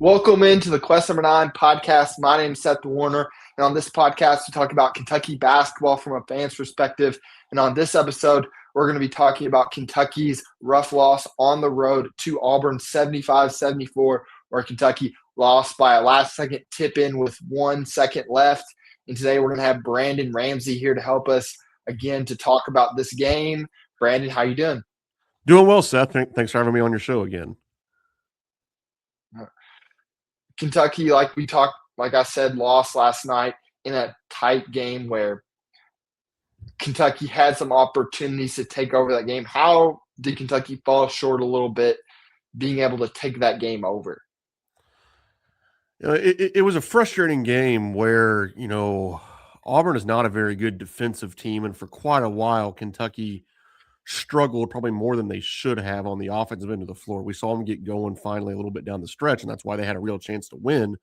Welcome into the Quest Number 9 podcast. My name is Seth Warner, and on this podcast, we talk about Kentucky basketball from a fan's perspective. And on this episode, we're going to be talking about Kentucky's rough loss on the road to Auburn 75-74, where Kentucky lost by a last-second tip-in with 1 second left. And today, we're going to have Brandon Ramsey here to help us again to talk about this game. Brandon, how you doing? Doing well, Seth. Thanks for having me on your show again. Kentucky, like I said, lost last night in a tight game where Kentucky had some opportunities to take over that game. How did Kentucky fall short a little bit being able to take that game over? It was a frustrating game where, Auburn is not a very good defensive team. And for quite a while, Kentucky struggled probably more than they should have on the offensive end of the floor. We saw them get going finally a little bit down the stretch, and that's why they had a real chance to win.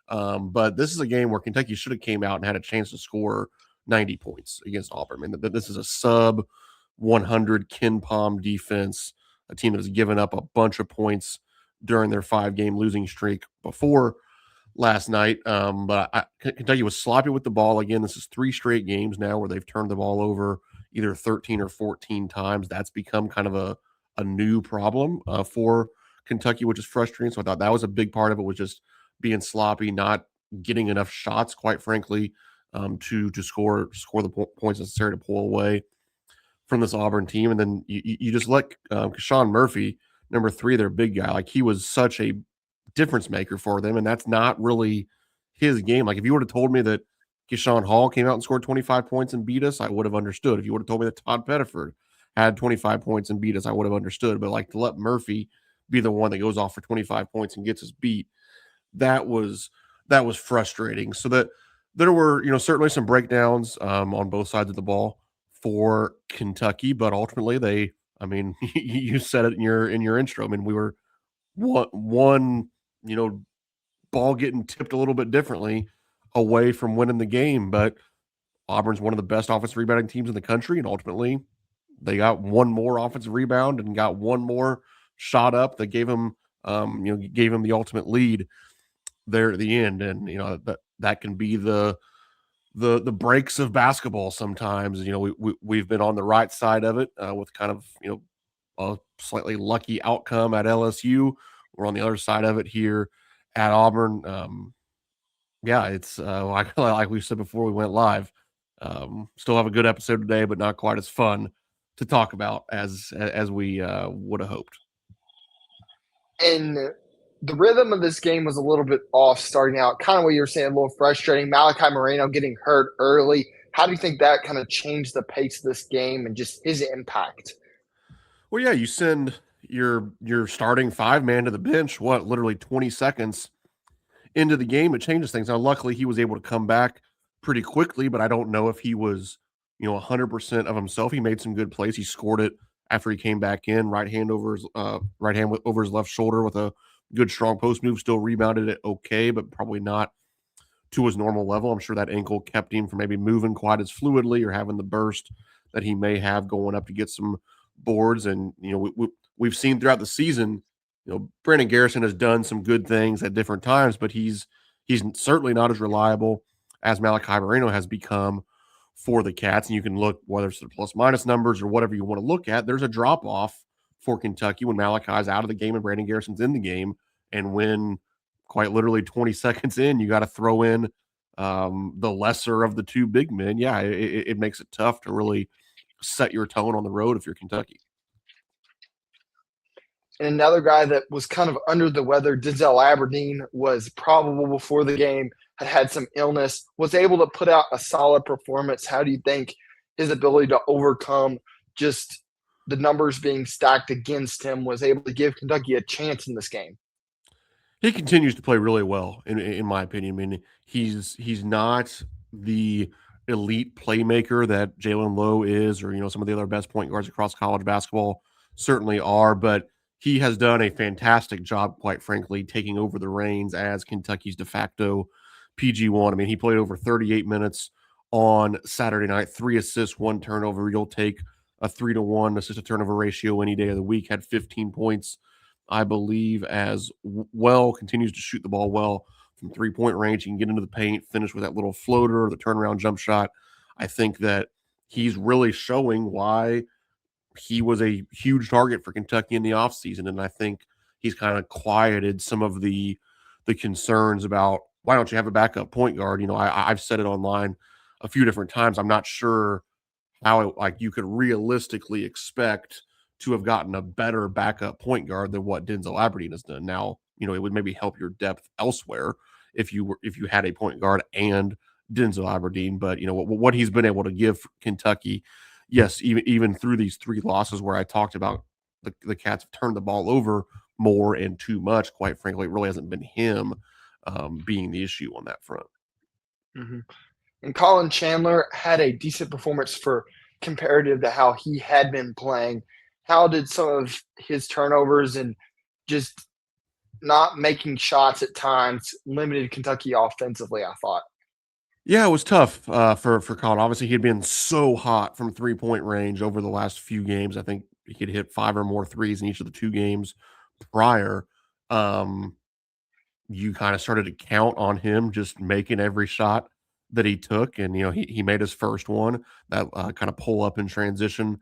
But this is a game where Kentucky should have came out and had a chance to score 90 points against Auburn. I mean, this is a sub 100 Ken Palm defense, a team that has given up a bunch of points during their 5-game losing streak before last night. But Kentucky was sloppy with the ball. Again, this is 3 straight games now where they've turned the ball over either 13 or 14 times. That's become kind of a new problem for Kentucky, which is frustrating. So I thought that was a big part of it, was just being sloppy, not getting enough shots, quite frankly, to score the points necessary to pull away from this Auburn team. And then you just let Kashawn Murphy, number 3, their big guy, like, he was such a difference maker for them, and that's not really his game. Like, if you would have told me that Keyshawn Hall came out and scored 25 points and beat us, I would have understood. If you would have told me that Todd Pettiford had 25 points and beat us, I would have understood. But like, to let Murphy be the one that goes off for 25 points and gets us beat, that was frustrating. So that there were, certainly some breakdowns on both sides of the ball for Kentucky, but ultimately you said it in your intro. I mean, we were one ball getting tipped a little bit differently away from winning the game, but Auburn's one of the best offensive rebounding teams in the country, and ultimately they got one more offensive rebound and got one more shot up that gave them the ultimate lead there at the end. And that can be the breaks of basketball sometimes. We've been on the right side of it with kind of a slightly lucky outcome at LSU. We're on the other side of it here at Auburn. It's like we said before we went live. Still have a good episode today, but not quite as fun to talk about as we would have hoped. And the rhythm of this game was a little bit off starting out. Kind of what you were saying, a little frustrating. Malachi Moreno getting hurt early. How do you think that kind of changed the pace of this game and just his impact? Well, yeah, you send your starting 5-man to the bench, literally 20 seconds into the game, it changes things. Now, luckily, he was able to come back pretty quickly, but I don't know if he was, 100% of himself. He made some good plays. He scored it after he came back in, right hand over his left shoulder with a good strong post move. Still rebounded it okay, but probably not to his normal level. I'm sure that ankle kept him from maybe moving quite as fluidly or having the burst that he may have going up to get some boards. And we've seen throughout the season, Brandon Garrison has done some good things at different times, but he's certainly not as reliable as Malachi Moreno has become for the Cats. And you can look, whether it's the plus minus numbers or whatever you want to look at, there's a drop off for Kentucky when Malachi's out of the game and Brandon Garrison's in the game. And when quite literally 20 seconds in, you got to throw in the lesser of the 2 big men. Yeah, it makes it tough to really set your tone on the road if you're Kentucky. And another guy that was kind of under the weather, Denzel Aberdeen, was probable before the game, had some illness, was able to put out a solid performance. How do you think his ability to overcome just the numbers being stacked against him was able to give Kentucky a chance in this game? He continues to play really well, in my opinion. I mean, he's not the elite playmaker that Jalen Lowe is, or some of the other best point guards across college basketball certainly are, but he has done a fantastic job, quite frankly, taking over the reins as Kentucky's de facto PG1. I mean, he played over 38 minutes on Saturday night, 3 assists, 1 turnover. You'll take a 3-to-1 assist to turnover ratio any day of the week. Had 15 points I believe, as well, continues to shoot the ball well from 3-point range. He can get into the paint, finish with that little floater, the turnaround jump shot. I think that he's really showing why he was a huge target for Kentucky in the offseason. And I think he's kind of quieted some of the concerns about why don't you have a backup point guard? I've said it online a few different times. I'm not sure how like you could realistically expect to have gotten a better backup point guard than what Denzel Aberdeen has done. Now, it would maybe help your depth elsewhere if you had a point guard and Denzel Aberdeen, but what he's been able to give Kentucky, yes, even through these three losses where I talked about the Cats have turned the ball over more and too much. Quite frankly, it really hasn't been him being the issue on that front. Mm-hmm. And Colin Chandler had a decent performance for comparative to how he had been playing. How did some of his turnovers and just not making shots at times limited Kentucky offensively, I thought? Yeah, it was tough for Colin. Obviously, he had been so hot from 3-point range over the last few games. I think he had hit 5 or more threes in each of the 2 games prior. Um, you kind of started to count on him just making every shot that he took, and he made his first one that kind of pull up in transition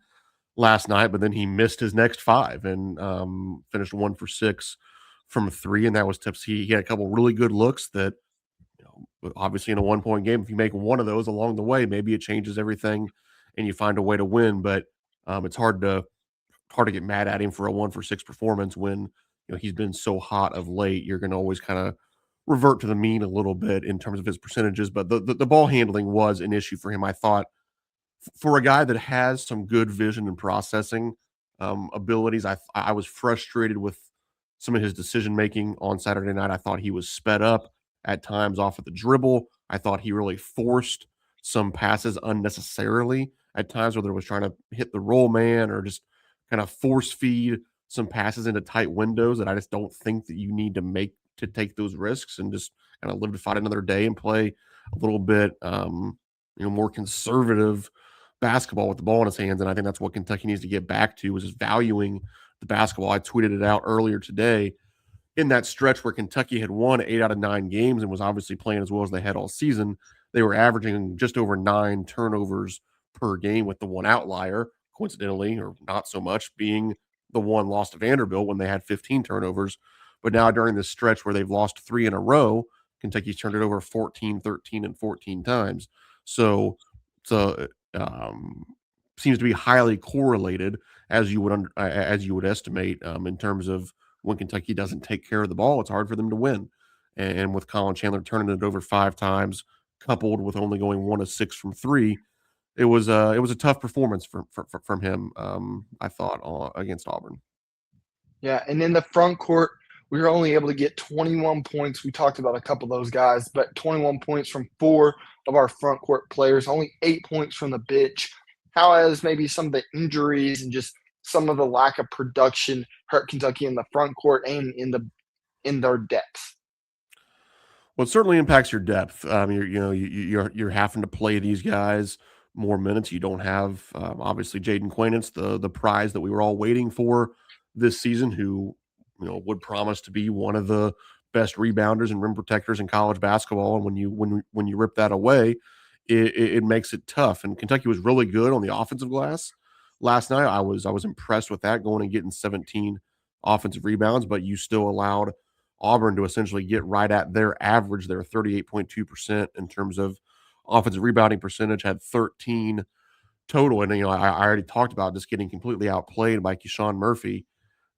last night, but then he missed his next 5 and finished 1 for 6 from 3, and that was tips. He had a couple really good looks that obviously in a 1-point game, if you make one of those along the way, maybe it changes everything and you find a way to win. But it's hard to get mad at him for a 1 for 6 performance when he's been so hot of late. You're going to always kind of revert to the mean a little bit in terms of his percentages, but the ball handling was an issue for him. I thought for a guy that has some good vision and processing abilities, I was frustrated with some of his decision making on Saturday night. I thought he was sped up at times off of the dribble. I thought he really forced some passes unnecessarily at times, whether it was trying to hit the roll man or just kind of force feed some passes into tight windows that I just don't think that you need to make to take those risks and just kind of live to fight another day and play a little bit more conservative basketball with the ball in his hands. And I think that's what Kentucky needs to get back to, is just valuing the basketball. I tweeted it out earlier today. In that stretch where Kentucky had won 8 out of 9 games and was obviously playing as well as they had all season, they were averaging just over 9 turnovers per game, with the one outlier, coincidentally, or not so much, being the one loss to Vanderbilt when they had 15 turnovers. But now during this stretch where they've lost 3 in a row, Kentucky's turned it over 14, 13, and 14 times. So um, seems to be highly correlated, as you would estimate, in terms of when Kentucky doesn't take care of the ball, it's hard for them to win. And with Colin Chandler turning it over 5 times, coupled with only going 1 of 6 from 3, it was a tough performance from him. I thought against Auburn. Yeah, and in the front court, we were only able to get 21 points. We talked about a couple of those guys, but 21 points from 4 of our front court players, only 8 points from the bench. How has maybe some of the injuries and just some of the lack of production hurt Kentucky in the front court and in their depth? Well, it certainly impacts your depth. You're having to play these guys more minutes. You don't have obviously Jaden Quainance, the prize that we were all waiting for this season, who would promise to be one of the best rebounders and rim protectors in college basketball. And when you rip that away, it makes it tough. And Kentucky was really good on the offensive glass last night. I was impressed with that, going and getting 17 offensive rebounds, but you still allowed Auburn to essentially get right at their average. They're 38.2% in terms of offensive rebounding percentage, had 13 total. And, I already talked about just getting completely outplayed by Keyshawn Murphy.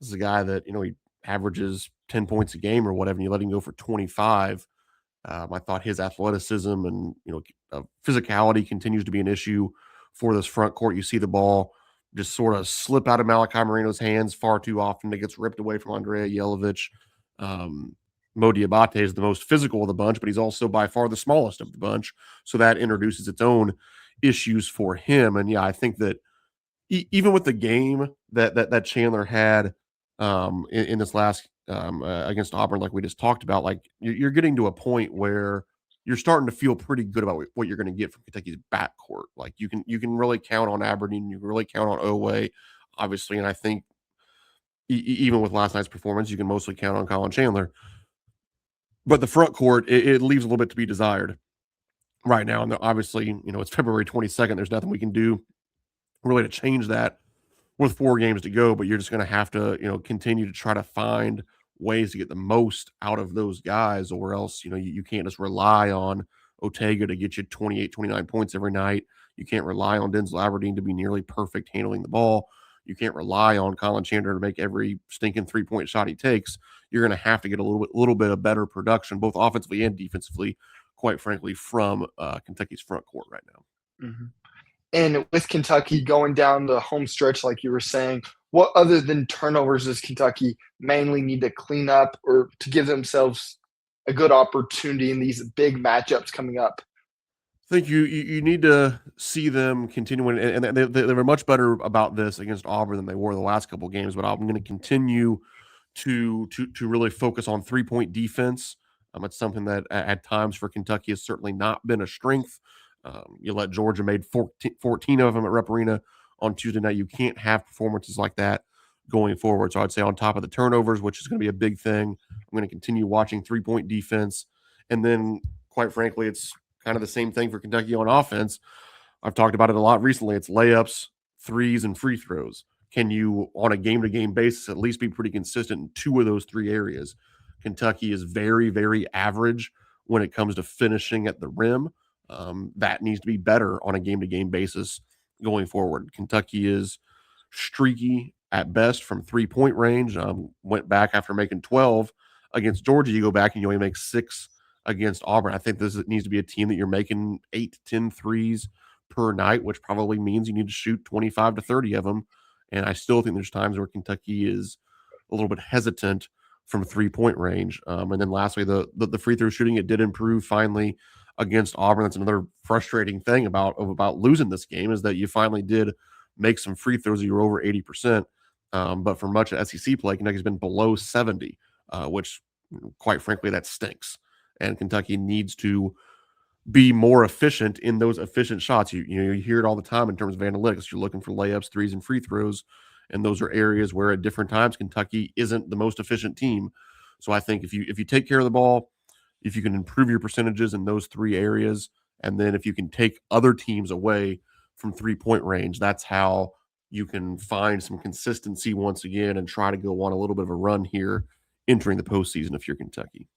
This is a guy that, he averages 10 points a game or whatever, and you let him go for 25. I thought his athleticism and, physicality continues to be an issue for this front court. You see the ball just sort of slip out of Malachi Marino's hands far too often. It gets ripped away from Andrea Jelovich. Um, Mo Diabate is the most physical of the bunch, but he's also by far the smallest of the bunch. So that introduces its own issues for him. And yeah, I think that even with the game that Chandler had in this last against Auburn, like we just talked about, like you're getting to a point where you're starting to feel pretty good about what you're going to get from Kentucky's backcourt. Like you can really count on Aberdeen, you can really count on Oweh, obviously, and I think even with last night's performance, you can mostly count on Colin Chandler. But the front court, it leaves a little bit to be desired right now. And obviously, it's February 22nd. There's nothing we can do really to change that with 4 games to go. But you're just going to have to, continue to try to find ways to get the most out of those guys, or else, you can't just rely on Otega to get you 28, 29 points every night. You can't rely on Denzel Aberdeen to be nearly perfect handling the ball. You can't rely on Colin Chandler to make every stinking 3-point shot he takes. You're going to have to get a little bit of better production, both offensively and defensively, quite frankly, from Kentucky's front court right now. Mm-hmm. And with Kentucky going down the home stretch, like you were saying, what other than turnovers does Kentucky mainly need to clean up or to give themselves a good opportunity in these big matchups coming up? I think you need to see them continuing, and they were much better about this against Auburn than they were the last couple of games. But I'm going to continue to really focus on 3-point defense. It's something that at times for Kentucky has certainly not been a strength. You let Georgia made 14 of them at Rep Arena on Tuesday night. You can't have performances like that going forward. So I'd say on top of the turnovers, which is going to be a big thing, I'm going to continue watching 3-point defense, and then quite frankly, it's kind of the same thing for Kentucky on offense. I've talked about it a lot recently. It's layups, threes, and free throws. Can you, on a game-to-game basis, at least be pretty consistent in 2 of those 3 areas? Kentucky is very, very average when it comes to finishing at the rim. That needs to be better on a game-to-game basis going forward. Kentucky is streaky at best from 3-point range. Went back after making 12 against Georgia. You go back and you only make 6 against Auburn. I think this needs to be a team that you're making 8 to 10 threes per night, which probably means you need to shoot 25 to 30 of them. And I still think there's times where Kentucky is a little bit hesitant from 3-point range. And then lastly, the free throw shooting, it did improve finally against Auburn. That's another frustrating thing about losing this game, is that you finally did make some free throws. You were over 80%. But for much of SEC play, Kentucky's been below 70, which quite frankly, that stinks. And Kentucky needs to be more efficient in those efficient shots. You hear it all the time in terms of analytics. You're looking for layups, threes, and free throws, and those are areas where at different times Kentucky isn't the most efficient team. So I think if you take care of the ball, if you can improve your percentages in those 3 areas, and then if you can take other teams away from 3-point range, that's how you can find some consistency once again and try to go on a little bit of a run here entering the postseason if you're Kentucky.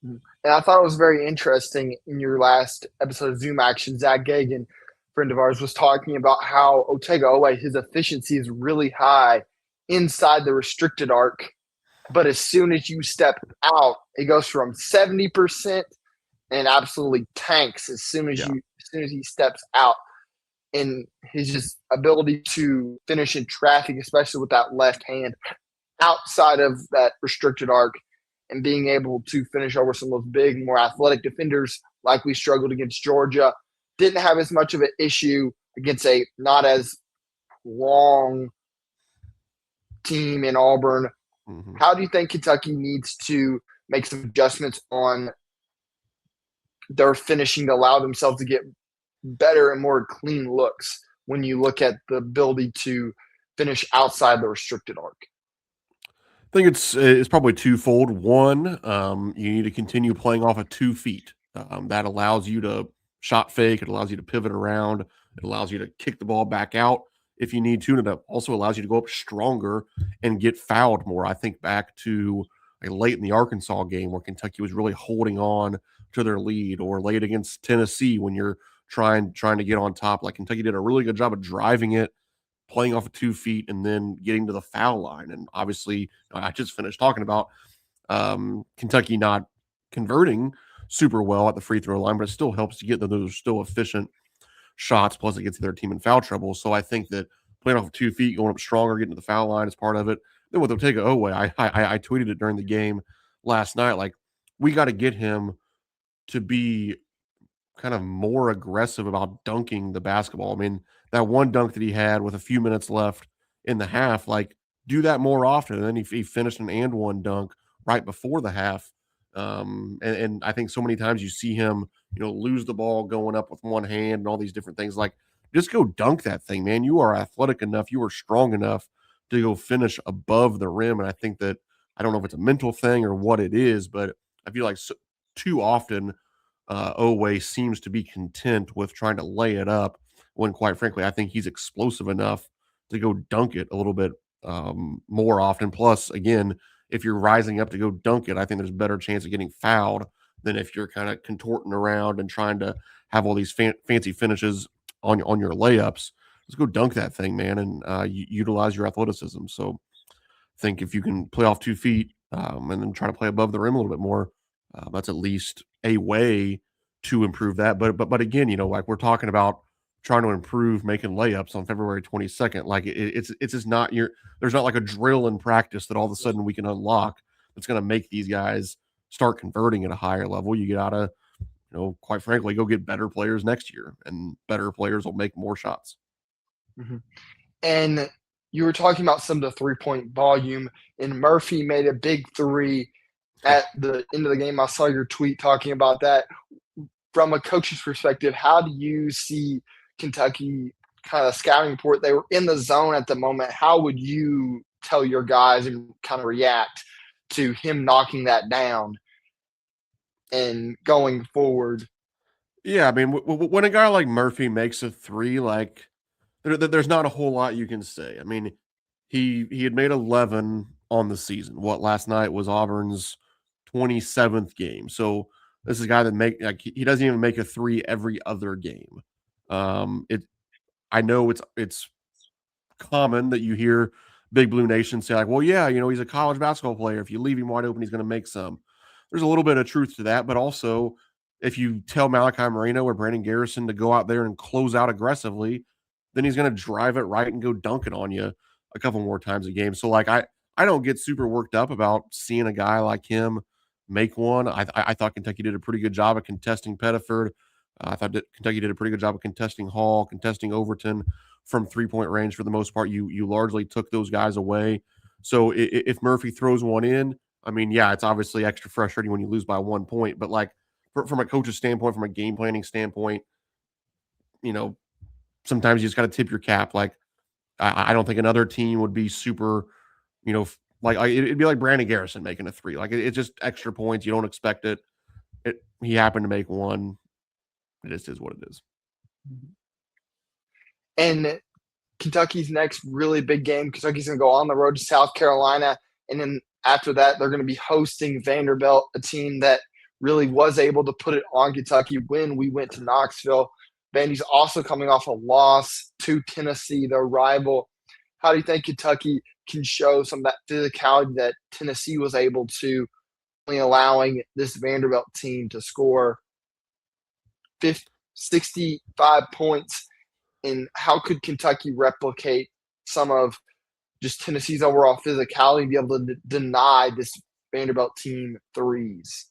And I thought it was very interesting in your last episode of Zoom Action, Zach Gagan, friend of ours, was talking about how Otega Oweh, his efficiency is really high inside the restricted arc. But as soon as you step out, it goes from 70% and absolutely tanks as soon as he steps out. And his just ability to finish in traffic, especially with that left hand outside of that restricted arc, and being able to finish over some of those big, more athletic defenders like we struggled against Georgia. Didn't have as much of an issue against a not as long team in Auburn. Mm-hmm. How do you think Kentucky needs to make some adjustments on their finishing to allow themselves to get better and more clean looks when you look at the ability to finish outside the restricted arc? I think it's probably twofold. One, you need to continue playing off of 2 feet. That allows you to shot fake. It allows you to pivot around. It allows you to kick the ball back out if you need to. And it also allows you to go up stronger and get fouled more. I think back to late in the Arkansas game where Kentucky was really holding on to their lead, or late against Tennessee when you're trying to get on top. Like, Kentucky did a really good job of driving it, playing off of 2 feet, and then getting to the foul line. And obviously, I just finished talking about Kentucky not converting super well at the free throw line, but it still helps to get those are still efficient shots. Plus, it gets their team in foul trouble. So I think that playing off of 2 feet, going up stronger, getting to the foul line is part of it. Then with Otega Oweh, I tweeted it during the game last night. Like, we got to get him to be kind of more aggressive about dunking the basketball. I mean, that one dunk that he had with a few minutes left in the half, like, do that more often. And then he finished an and one dunk right before the half. And I think so many times you see him, lose the ball going up with one hand and all these different things. Like, just go dunk that thing, man. You are athletic enough. You are strong enough to go finish above the rim. And I think that I don't know if it's a mental thing or what it is, but I feel like too often Oweh seems to be content with trying to lay it up when, quite frankly, I think he's explosive enough to go dunk it a little bit more often. Plus, again, if you're rising up to go dunk it, I think there's a better chance of getting fouled than if you're kind of contorting around and trying to have all these fancy finishes on your layups. Let's go dunk that thing, man, and utilize your athleticism. So, I think if you can play off 2 feet and then try to play above the rim a little bit more, that's at least a way to improve that. But again, like we're talking about trying to improve making layups on February 22nd. Like it's just not there's not like a drill in practice that all of a sudden we can unlock that's going to make these guys start converting at a higher level. You gotta, quite frankly, go get better players next year, and better players will make more shots. Mm-hmm. And you were talking about some of the three-point volume, and Murphy made a big three at the end of the game. I saw your tweet talking about that. From a coach's perspective, how do you see Kentucky kind of scouting report? They were in the zone at the moment. How would you tell your guys and kind of react to him knocking that down and going forward? Yeah, I mean, when a guy like Murphy makes a three, like there's not a whole lot you can say. I mean, he had made 11 on the season. What last night was Auburn's 27th game. So this is a guy that he doesn't even make a three every other game. It I know it's common that you hear Big Blue Nation say like, well, yeah, he's a college basketball player. If you leave him wide open, he's going to make some. There's a little bit of truth to that, but also if you tell Malachi Moreno or Brandon Garrison to go out there and close out aggressively, then he's going to drive it right and go dunk it on you a couple more times a game. So like I don't get super worked up about seeing a guy like him make one. I thought Kentucky did a pretty good job of contesting Pettiford. I thought that Kentucky did a pretty good job of contesting Hall, contesting Overton from 3-point range for the most part. You largely took those guys away. So if Murphy throws one in, I mean, yeah, it's obviously extra frustrating when you lose by 1 point. But like from a coach's standpoint, from a game planning standpoint, sometimes you just got to tip your cap. Like I don't think another team would be super, it'd be like Brandon Garrison making a three. Like it's just extra points. You don't expect it. He happened to make one. It just is what it is. And Kentucky's next really big game, Kentucky's going to go on the road to South Carolina. And then after that, they're going to be hosting Vanderbilt, a team that really was able to put it on Kentucky when we went to Knoxville. Vandy's also coming off a loss to Tennessee, their rival. How do you think Kentucky can show some of that physicality that Tennessee was able to, allowing this Vanderbilt team to score 65 points? And how could Kentucky replicate some of just Tennessee's overall physicality and be able to deny this Vanderbilt team threes?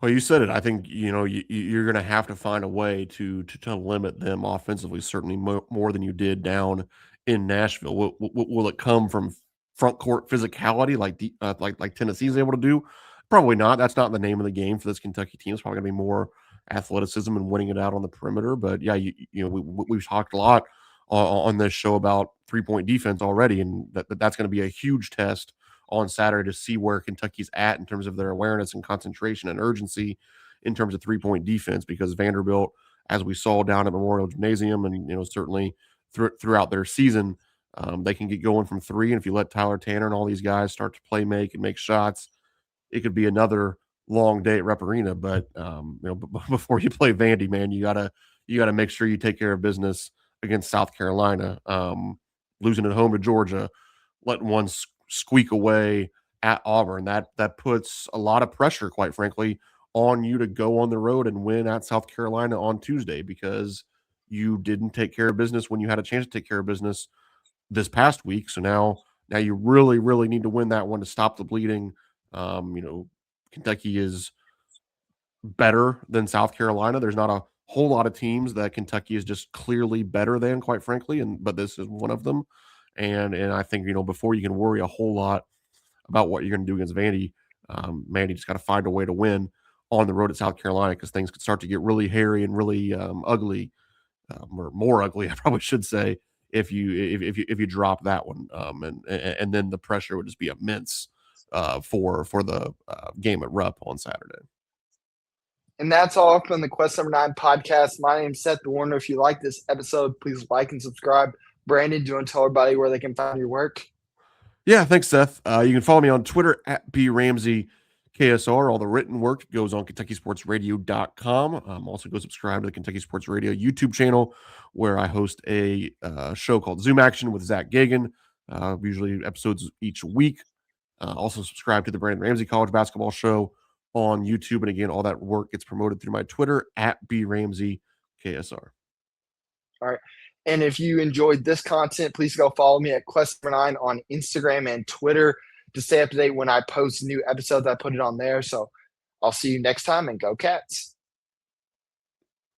Well, you said it. I think you're going to have to find a way to limit them offensively, certainly more than you did down in Nashville. Will it come from front court physicality like Tennessee's able to do? Probably not. That's not the name of the game for this Kentucky team. It's probably going to be more athleticism and winning it out on the perimeter. But yeah, we've talked a lot on this show about 3-point defense already, and that's going to be a huge test on Saturday to see where Kentucky's at in terms of their awareness and concentration and urgency in terms of 3-point defense, because Vanderbilt, as we saw down at Memorial Gymnasium and certainly throughout their season, they can get going from three. And if you let Tyler Tanner and all these guys start to play make and make shots, it could be another long day at Rep Arena. But before you play Vandy, man, you gotta make sure you take care of business against South Carolina. Losing at home to Georgia, letting one squeak away at Auburn, that puts a lot of pressure, quite frankly, on you to go on the road and win at South Carolina on Tuesday, because you didn't take care of business when you had a chance to take care of business this past week. So now you really, really need to win that one to stop the bleeding. Kentucky is better than South Carolina. There's not a whole lot of teams that Kentucky is just clearly better than, quite frankly, but this is one of them. And I think, before you can worry a whole lot about what you're going to do against Vandy, Mandy just got to find a way to win on the road at South Carolina, because things could start to get really hairy and really ugly, or more ugly, I probably should say, if you drop that one, and then the pressure would just be immense for the game at Rupp on Saturday. And that's all from the Quest Number 9 podcast. My name's Seth Warner. If you like this episode, please like and subscribe. Brandon, do you want to tell everybody where they can find your work? Yeah, thanks, Seth. You can follow me on Twitter at BRamseyKSR. All the written work goes on KentuckySportsRadio.com. Also, go subscribe to the Kentucky Sports Radio YouTube channel, where I host a show called Zoom Action with Zach Gagan, usually episodes each week. Also, subscribe to the Brandon Ramsey College Basketball Show on YouTube. And again, all that work gets promoted through my Twitter at BRamseyKSR. All right. And if you enjoyed this content, please go follow me at Quest Number 9 on Instagram and Twitter to stay up to date when I post new episodes. I put it on there. So I'll see you next time, and go Cats.